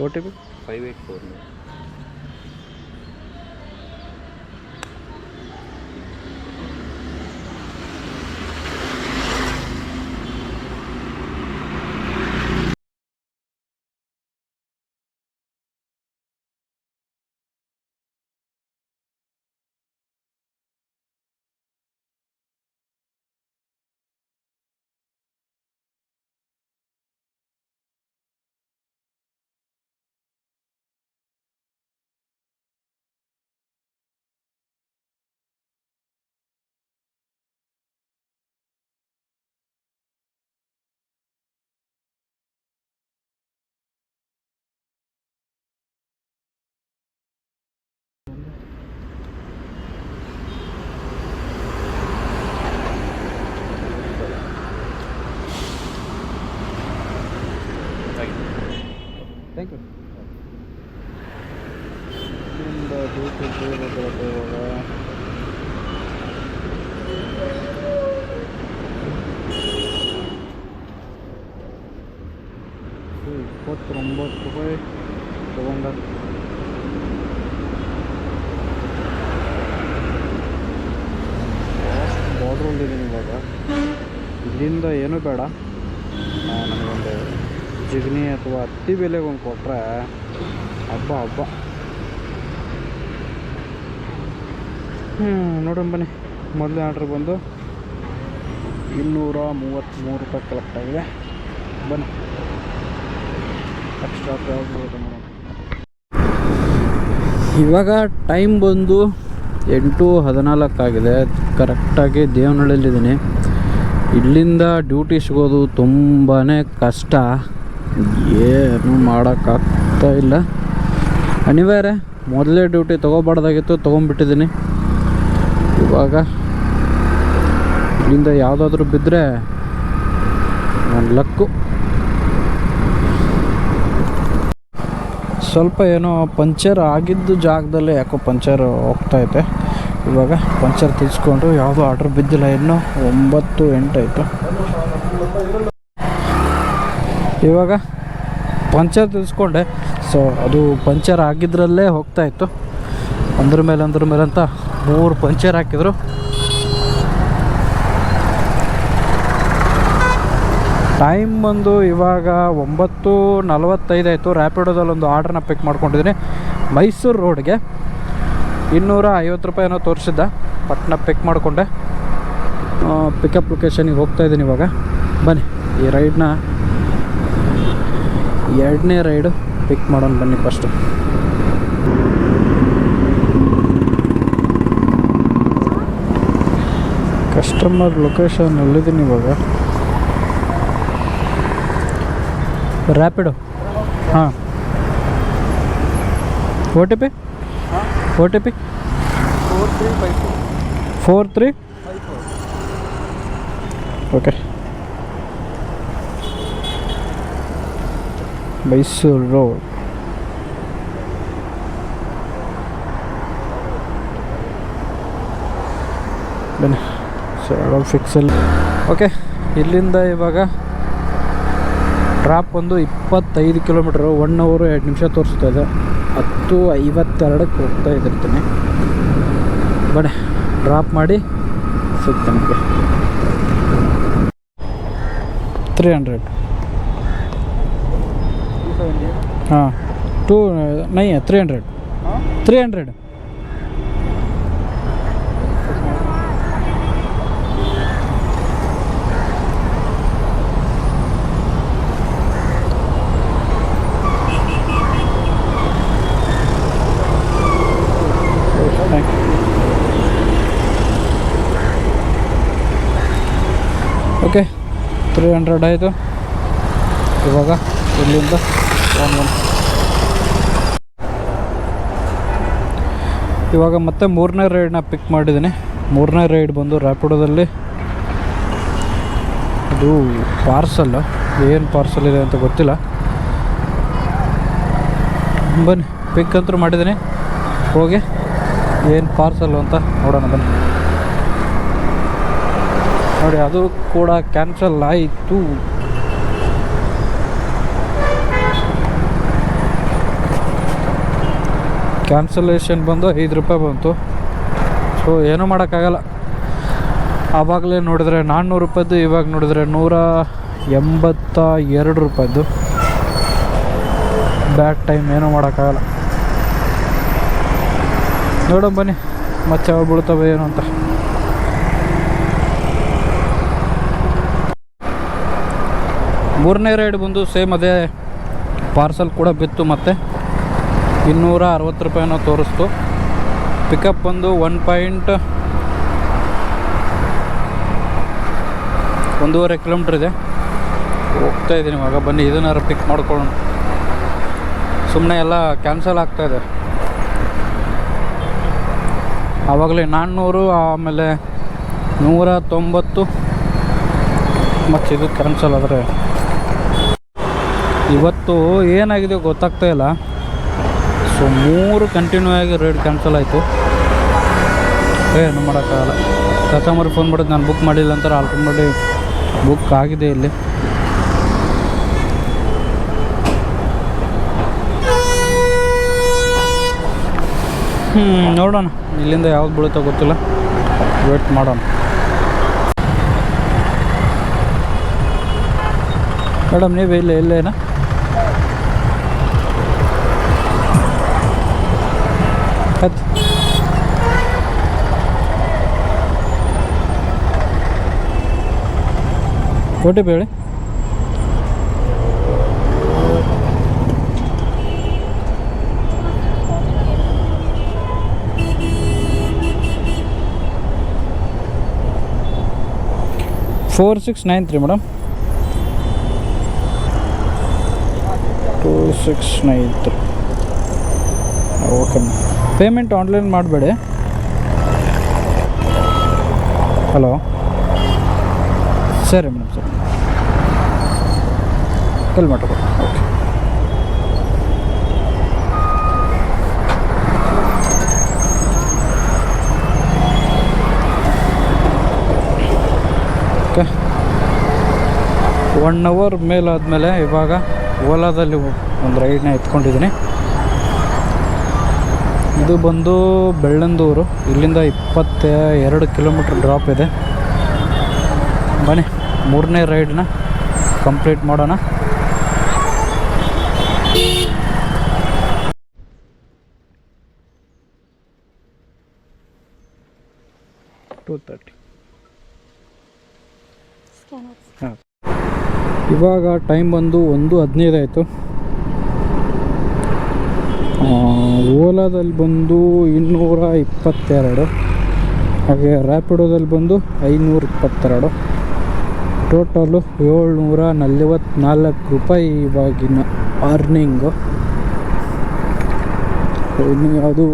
OTP 584. Thank you. ಇಲ್ಲಿಂದ ಡ್ಯೂಟಿಗೆ ಬರುತ್ತೆ ಇವಾಗ. ₹29 ತಗೊಂಡ. ಬಾರ್ಡ್ರಲ್ಲಿದ್ದೀನಿ ಇವಾಗ. ಇಲ್ಲಿಂದ ಏನೂ ಬೇಡ, ನನಗೊಂದು ಜಿಗ್ನಿ ಅಥವಾ ಹತ್ತಿ ಬೆಲೆಗೆ ಒಂದು ಕೊಟ್ಟರೆ ಹಬ್ಬ. ನೋಡೋಣ ಬನ್ನಿ. ಮೊದಲೇ ಆರ್ಡ್ರ್ ಬಂದು ₹233 ಕಲೆಕ್ಟ್ ಆಗಿದೆ. ಬನ್ನಿ ಎಕ್ಸ್ಟ್ರಾ ಯಾವುದು ನೋಡೋಣ. ಇವಾಗ ಟೈಮ್ ಬಂದು 8:14 ಆಗಿದೆ. ಕರೆಕ್ಟಾಗಿ ದೇವನಹಳ್ಳಿಲಿದ್ದೀನಿ. ಇಲ್ಲಿಂದ ಡ್ಯೂಟಿ ಸಿಗೋದು ತುಂಬಾ ಕಷ್ಟ, ಏನು ಮಾಡೋಕ್ಕಾಗ್ತಾ ಇಲ್ಲ. ಅನಿವಾರ್ಯ, ಮೊದಲೇ ಡ್ಯೂಟಿ ತೊಗೋಬಾರ್ದಾಗಿತ್ತು, ತೊಗೊಂಡ್ಬಿಟ್ಟಿದ್ದೀನಿ. ಇವಾಗ ಇಲ್ಲಿಂದ ಯಾವುದಾದ್ರೂ ಬಿದ್ದರೆ ನನ್ನ ಲಕ್ಕು. ಸ್ವಲ್ಪ ಏನೋ ಪಂಚರ್ ಆಗಿದ್ದು ಜಾಗದಲ್ಲೇ ಯಾಕೋ ಪಂಚರ್ ಹೋಗ್ತಾಯಿದೆ. ಇವಾಗ ಪಂಚರ್ ತಿರ್ಸ್ಕೊಂಡು ಯಾವುದೋ ಆರ್ಡ್ರ್ ಬಿದ್ದಿಲ್ಲ, ಇನ್ನೂ 9-8 ಆಯಿತು. ಇವಾಗ ಪಂಚರ್ ತಿರ್ಸ್ಕೊಂಡೆ. ಸೊ ಅದು ಪಂಚರ್ ಆಗಿದ್ರಲ್ಲೇ ಹೋಗ್ತಾಯಿತ್ತು. ಅಂದ್ರ ಮೇಲೆ ಅಂತ 3 ಪಂಚರ್ ಹಾಕಿದ್ರು. ಟೈಮ್ ಬಂದು ಇವಾಗ 9:45 ಆಯಿತು. ರ್ಯಾಪಿಡೋದಲ್ಲಿ ಒಂದು ಆರ್ಡ್ರನ್ನ ಪಿಕ್ ಮಾಡ್ಕೊಂಡಿದ್ದೀನಿ. ಮೈಸೂರು ರೋಡ್ಗೆ ₹250 ಏನೋ ತೋರಿಸಿದ್ದ. ಪಟ್ನ ಪಿಕ್ ಮಾಡಿಕೊಂಡೆ. ಪಿಕಪ್ ಲೊಕೇಶನಿಗೆ ಹೋಗ್ತಾಯಿದ್ದೀನಿ ಇವಾಗ. ಬನ್ನಿ ಈ ರೈಡ್ನ 2ನೇ ರೈಡು ಪಿಕ್ ಮಾಡೋಣ ಬನ್ನಿ. ಫಸ್ಟು ಕಸ್ಟಮರ್ ಲೊಕೇಶನ್ ಎಲ್ಲಿದ್ದೀನಿ ಇವಾಗ. ರ್ಯಾಪಿಡೋ. ಹಾಂ, OTP 4354. Okay, Mysuru road. ಬನ್ನಿ ಶಾಡೋ ಫಿಕ್ಸಲ್ಲಿ. ಓಕೆ, ಇಲ್ಲಿಂದ ಇವಾಗ ಡ್ರಾಪ್ ಒಂದು 25 ಕಿಲೋಮೀಟ್ರು, 1 hour 2 ನಿಮಿಷ ತೋರಿಸ್ತಾ ಇದೆ. 10:52ಕ್ಕೆ ಹೋಗ್ತಾ ಇದ್ದಿರ್ತೀನಿ. ಬನ್ನಿ ಡ್ರಾಪ್ ಮಾಡಿ ಸಿಗ್ತೇನೆ ನಿಮಗೆ. 300. हाँ 2 नहीं है 300. ಓಕೆ 300 ಆಯಿತು. ಇವಾಗ ಇಲ್ಲಿಂದ ಇವಾಗ ಮತ್ತೆ 3ನೇ ರೈಡ್ನ ಪಿಕ್ ಮಾಡಿದ್ದೀನಿ. 3ನೇ ರೈಡ್ ಬಂದು ರ್ಯಾಪಿಡೋದಲ್ಲಿ. ಇದು ಪಾರ್ಸಲ್, ಏನು ಪಾರ್ಸಲ್ ಇದೆ ಅಂತ ಗೊತ್ತಿಲ್ಲ. ಬನ್ನಿ ಪಿಕ್ ಅಂತೂ ಮಾಡಿದ್ದೀನಿ. ಹೋಗಿ ಏನು ಪಾರ್ಸಲ್ಲು ಅಂತ ನೋಡೋಣ ಬನ್ನಿ. ನೋಡಿ ಅದು ಕೂಡ ಕ್ಯಾನ್ಸಲ್ ಆಯಿತು. ಕ್ಯಾನ್ಸಲೇಷನ್ ಬಂದು 5 ರೂಪಾಯಿ ಬಂತು. ಸೊ ಏನೂ ಮಾಡೋಕ್ಕಾಗಲ್ಲ. ಆವಾಗಲೇ ನೋಡಿದ್ರೆ 400 ರೂಪಾಯಿದ್ದು, ಇವಾಗ ನೋಡಿದ್ರೆ 182 ರೂಪಾಯಿದ್ದು. ಬ್ಯಾಡ್ ಟೈಮ್, ಏನೂ ಮಾಡೋಕ್ಕಾಗಲ್ಲ. ನೋಡೋಣ ಬನ್ನಿ ಮತ್ತೆ ಯಾವಾಗ ಬೀಳ್ತವೆ ಏನು ಅಂತ. ಮೂರನೇ ರೈಡ್ ಬಂದು ಸೇಮ್ ಅದೇ ಪಾರ್ಸಲ್ ಕೂಡ ಬಿತ್ತು. ಮತ್ತು 260 ರೂಪಾಯಿನೋ ತೋರಿಸ್ತು. ಪಿಕಪ್ ಬಂದು 1.5 ಕಿಲೋಮೀಟ್ರ್ ಇದೆ. ಹೋಗ್ತಾ ಇದ್ದೀನಿ ಇವಾಗ. ಬನ್ನಿ ಇದನ್ನಾರು ಪಿಕ್ ಮಾಡ್ಕೊಳ್ಳೋಣ. ಸುಮ್ಮನೆ ಎಲ್ಲ ಕ್ಯಾನ್ಸಲ್ ಆಗ್ತಾಯಿದೆ. ಆವಾಗಲೇ 400, ಆಮೇಲೆ 190 ಮತ್ತು ಇದು ಕ್ಯಾನ್ಸಲ್ ಆದರೆ. ಇವತ್ತು ಏನಾಗಿದೆ ಗೊತ್ತಾಗ್ತಾ ಇಲ್ಲ. ಸೊ 3 ಕಂಟಿನ್ಯೂ ಆಗಿ ರೈಡ್ ಕ್ಯಾನ್ಸಲ್ ಆಯಿತು. ಏನು ಮಾಡೋಕ್ಕಾಗಲ್ಲ. ಕಸ್ಟಮರ್ ಫೋನ್ ಮಾಡಿದ್ದು ನಾನು ಬುಕ್ ಮಾಡಿಲ್ಲ ಅಂತಾರೆ. ಆಲ್ರೆಡಿ ಬುಕ್ ಆಗಿದೆ ಇಲ್ಲಿ. ನೋಡೋಣ ಇಲ್ಲಿಂದ ಯಾವ್ದು ಬೀಳುತ್ತೋ ಗೊತ್ತಿಲ್ಲ. ವೇಟ್ ಮಾಡೋಣ. ಮೇಡಮ್ ನೀವು ಇಲ್ಲೇನಾ? OTP ಹೇಳಿ. Four 693 madam. 2693. Okay. Payment online ಮಾಡಬೇಡಿ. ಹಲೋ, ಸರಿ ಮೇಡಮ್, ಸರಿ ಕಲ್ ಮಾಡ್ಕೊ. ಓಕೆ. ಓಕೆ, 1 ಅವರ್ ಮೇಲಾದಮೇಲೆ ಇವಾಗ ಓಲಾದಲ್ಲಿ ಒಂದು ರೈಡ್ನ ಎತ್ಕೊಂಡಿದ್ದೀನಿ. ಇದು ಬಂದು ಬೆಳ್ಳಂದೂರು. ಇಲ್ಲಿಂದ 22 ಕಿಲೋಮೀಟ್ರ್ ಡ್ರಾಪ್ ಇದೆ. ಬನ್ನಿ 3ನೇ ರೈಡ್ನ ಕಂಪ್ಲೀಟ್ ಮಾಡೋಣ. ಹಾಂ, ಇವಾಗ ಟೈಮ್ ಬಂದು 1:15 ಆಯಿತು. ಓಲಾದಲ್ಲಿ ಬಂದು 222, ಹಾಗೆ ರ್ಯಾಪಿಡೋದಲ್ಲಿ ಬಂದು 522. ಟೋಟಲು 744 ರೂಪಾಯಿ ಇವಾಗಿನ ಅರ್ನಿಂಗು. ಇನ್ನು ಯಾವುದು